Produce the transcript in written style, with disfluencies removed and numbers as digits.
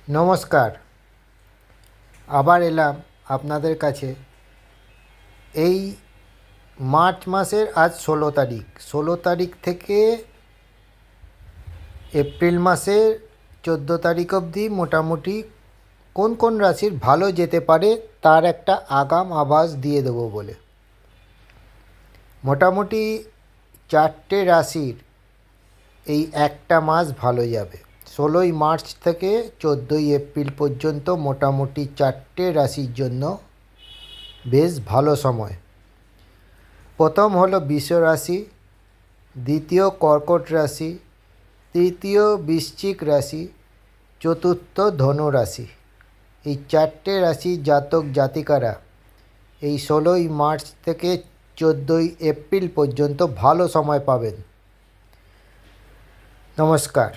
নমস্কার। আবার এলাম আপনাদের কাছে। এই মার্চ মাসের আজ 16 তারিখ। 16 তারিখ থেকে এপ্রিল মাসের 14 তারিখ অবধি মোটামুটি কোন কোন রাশির ভালো যেতে পারে তার একটা আগাম আভাস দিয়ে দেবো বলে। মোটামুটি 4টে রাশির এই একটা মাস ভালো যাবে। 16ই মার্চ থেকে 14ই এপ্রিল পর্যন্ত মোটামুটি 4টে রাশির জন্য বেশ ভালো সময়। প্রথম হলো বৃষ রাশি, দ্বিতীয় কর্কট রাশি, তৃতীয় বৃশ্চিক রাশি, চতুর্থ ধনু রাশি। এই 4টে রাশি জাতক জাতিকারা এই 16ই মার্চ থেকে 14ই এপ্রিল পর্যন্ত ভালো সময় পাবেন। নমস্কার।